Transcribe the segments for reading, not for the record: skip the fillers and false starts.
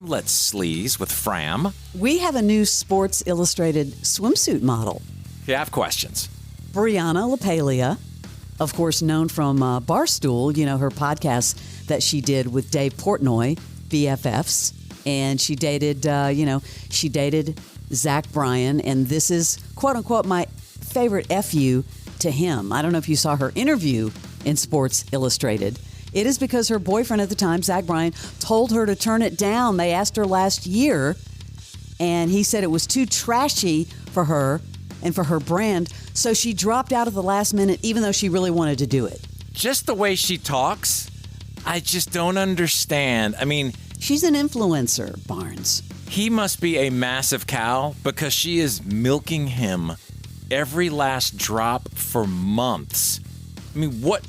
Let's sleaze with Fram. We have a new Sports Illustrated swimsuit model. You have questions. Brianna LaPaglia, of course known from Barstool, her podcast that she did with Dave Portnoy, BFFs. And she dated, she dated Zach Bryan. And this is, quote unquote, my favorite FU to him. I don't know if you saw her interview in Sports Illustrated. It is because her boyfriend at the time, Zach Bryan, told her to turn it down. They asked her last year, and he said it was too trashy for her and for her brand, so she dropped out at the last minute, even though she really wanted to do it. Just the way she talks, I just don't understand. I mean, she's an influencer, Barnes. He must be a massive cow because she is milking him every last drop for months. I mean, what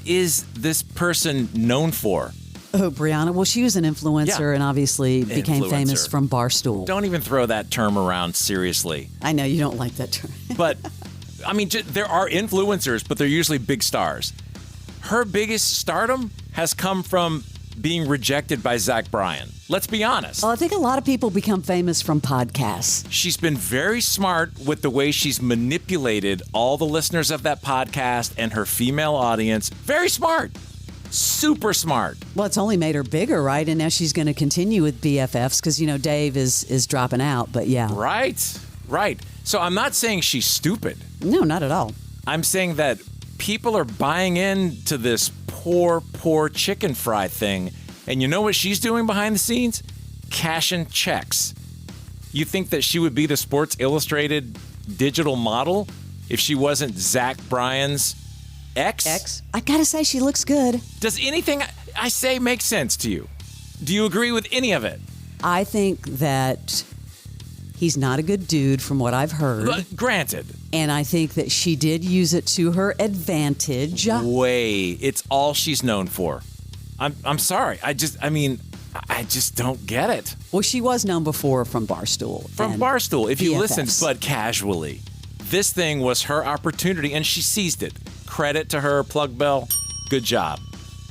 is this person known for? Oh, Brianna. Well, she was an influencer and obviously became famous from Barstool. Don't even throw that term around seriously. I know you don't like that term. But, I mean, there are influencers, but they're usually big stars. Her biggest stardom has come from being rejected by Zach Bryan. Let's be honest. Well, I think a lot of people become famous from podcasts. She's been very smart with the way she's manipulated all the listeners of that podcast and her female audience. Very smart. Super smart. Well, it's only made her bigger, right? And now she's going to continue with BFFs because, Dave is dropping out, but yeah. Right. So I'm not saying she's stupid. No, not at all. I'm saying that people are buying into this poor chicken fry thing. And you know what she's doing behind the scenes? Cashing checks. You think that she would be the Sports Illustrated digital model if she wasn't Zach Bryan's ex? I gotta say, she looks good. Does anything I say make sense to you? Do you agree with any of it? I think that he's not a good dude from what I've heard. But granted. And I think that she did use it to her advantage. It's all she's known for. I'm sorry. I just don't get it. Well, she was known before from Barstool. From Barstool, if you BFFs. listened, but casually. This thing was her opportunity, and she seized it. Credit to her, Plug Bell. Good job.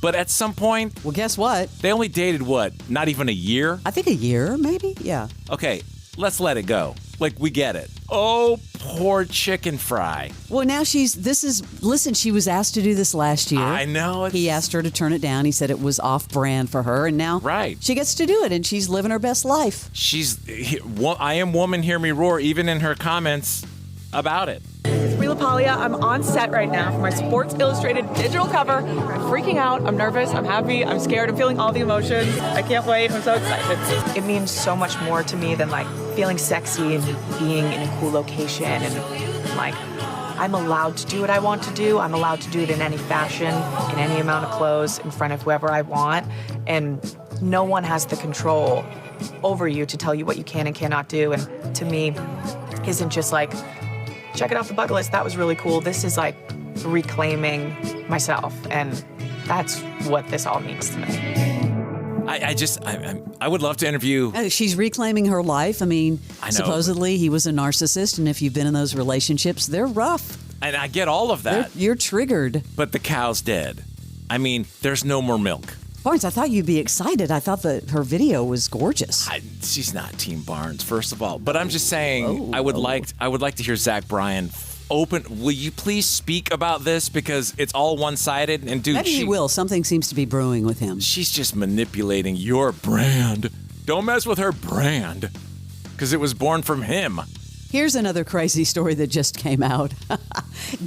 But at some point... Well, guess what? They only dated, not even a year? I think a year, maybe? Yeah. Okay, let's let it go. We get it. Oh, poor chicken fry. Well, now she was asked to do this last year. I know. He asked her to turn it down. He said it was off-brand for her, and now she gets to do it, and she's living her best life. I am woman, hear me roar, even in her comments about it. It's LaPaglia. I'm on set right now for my Sports Illustrated digital cover. I'm freaking out. I'm nervous. I'm happy. I'm scared. I'm feeling all the emotions. I can't wait. I'm so excited. It means so much more to me than feeling sexy and being in a cool location and I'm allowed to do what I want to do. I'm allowed to do it in any fashion, in any amount of clothes, in front of whoever I want. And no one has the control over you to tell you what you can and cannot do. And to me, isn't just check it off the bucket list. That was really cool. This is reclaiming myself. And that's what this all means to me. I would love to interview. She's reclaiming her life. I mean, I know, supposedly he was a narcissist. And if you've been in those relationships, they're rough. And I get all of that. You're triggered. But the cow's dead. I mean, there's no more milk. Barnes, I thought you'd be excited. I thought that her video was gorgeous. She's not Team Barnes, first of all. But I'm just saying, I would like to hear Zach Bryan open. Will you please speak about this because it's all one-sided? And dude, maybe he will. Something seems to be brewing with him. She's just manipulating your brand. Don't mess with her brand because it was born from him. Here's another crazy story that just came out.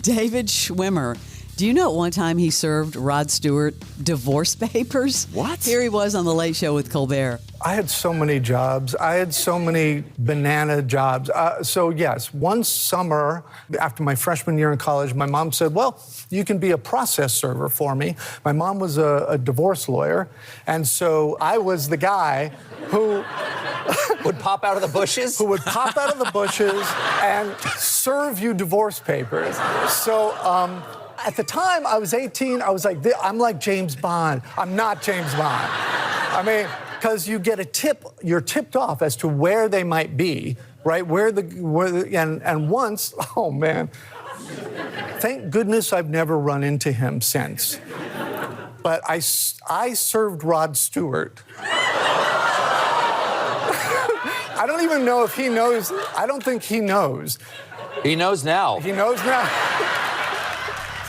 David Schwimmer. Do you know at one time he served Rod Stewart divorce papers? What? Here he was on The Late Show with Colbert. I had so many jobs. I had so many banana jobs. So yes, one summer after my freshman year in college, my mom said, well, you can be a process server for me. My mom was a divorce lawyer. And so I was the guy who would pop out of the bushes? Who would pop out of the bushes and serve you divorce papers. So, at the time, I was 18. I was I'm like James Bond. I'm not James Bond. I mean, because you get a tip, you're tipped off as to where they might be, right? And once, oh man, thank goodness I've never run into him since. But I served Rod Stewart don't even know if he knows. I don't think he knows. He knows now. He knows now.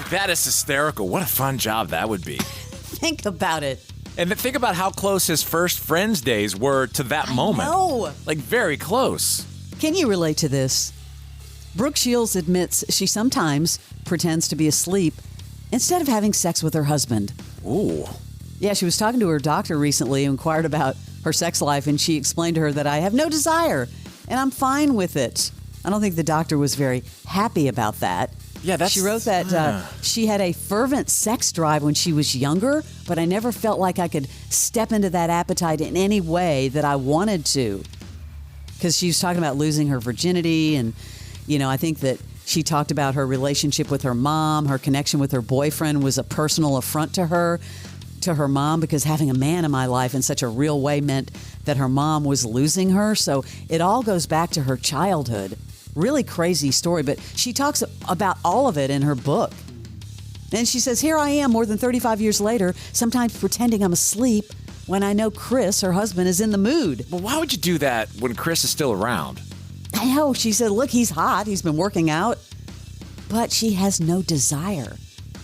That is hysterical. What a fun job that would be. Think about it. And then think about how close his first Friends days were to that moment. No. Like, very close. Can you relate to this? Brook Shields admits she sometimes pretends to be asleep instead of having sex with her husband. Ooh. Yeah, she was talking to her doctor recently, inquired about her sex life, and she explained to her that I have no desire, and I'm fine with it. I don't think the doctor was very happy about that. Yeah, that's... She wrote that she had a fervent sex drive when she was younger, but I never felt like I could step into that appetite in any way that I wanted to. Because she was talking about losing her virginity, and, you know, I think that she talked about her relationship with her mom. Her connection with her boyfriend was a personal affront to her mom, because having a man in my life in such a real way meant that her mom was losing her. So it all goes back to her childhood. Really crazy story, but she talks about all of it in her book. And she says, here I am more than 35 years later, sometimes pretending I'm asleep when I know Chris, her husband, is in the mood. Well, why would you do that when Chris is still around? I know. She said, look, he's hot. He's been working out. But she has no desire.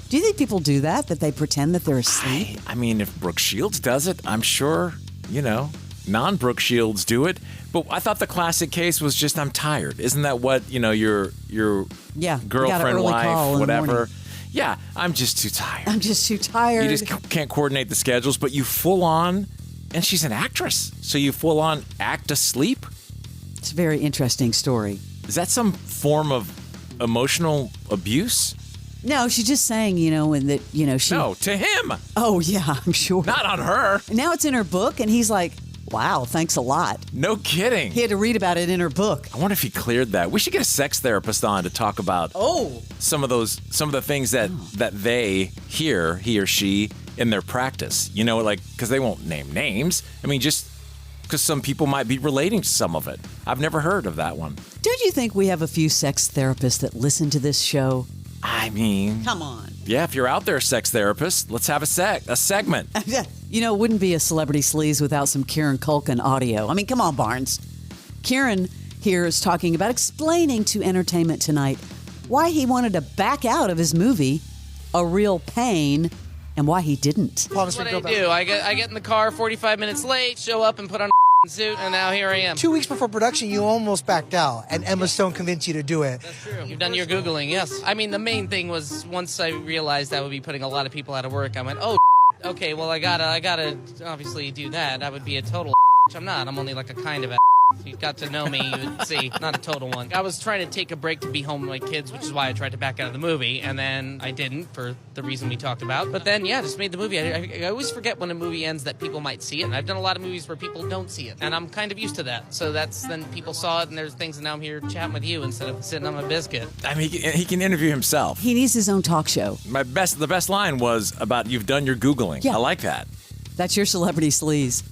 Do you think people do that they pretend that they're asleep? I mean, if Brook Shields does it, I'm sure, non-Brook Shields do it. But I thought the classic case was just, I'm tired. Isn't that what, your Yeah, girlfriend, wife, whatever? Yeah, I'm just too tired. I'm just too tired. You just can't coordinate the schedules, but you full on, and she's an actress, so you full on act asleep? It's a very interesting story. Is that some form of emotional abuse? No, she's just saying, and that, she... No, to him. Oh, yeah, I'm sure. Not on her. Now it's in her book, and he's like, wow, thanks a lot. No kidding. He had to read about it in her book. I wonder if he cleared that. We should get a sex therapist on to talk about some of the things that they hear, he or she, in their practice. Because they won't name names. I mean, just because some people might be relating to some of it. I've never heard of that one. Don't you think we have a few sex therapists that listen to this show? I mean... Come on. Yeah, if you're out there, sex therapist, let's have a segment. It wouldn't be a Celebrity Sleaze without some Kieran Culkin audio. I mean, come on, Barnes. Kieran here is talking about explaining to Entertainment Tonight why he wanted to back out of his movie, A Real Pain, and why he didn't. That's what I do. I get in the car 45 minutes late, show up and put on a suit, and now here I am. 2 weeks before production, you almost backed out, and Emma Stone convinced you to do it. That's true. You've done your Googling, yes. I mean, the main thing was once I realized I would be putting a lot of people out of work, I went, okay, well, I gotta obviously do that. That would be a total I'm not. I'm only like a kind of If you got to know me, you would see, not a total one. I was trying to take a break to be home with my kids, which is why I tried to back out of the movie, and then I didn't for the reason we talked about. But then, yeah, just made the movie. I always forget when a movie ends that people might see it, and I've done a lot of movies where people don't see it, and I'm kind of used to that. So then people saw it, and there's things, and now I'm here chatting with you instead of sitting on my biscuit. I mean, he can interview himself. He needs his own talk show. The best line was about you've done your Googling. Yeah. I like that. That's your Celebrity Sleaze.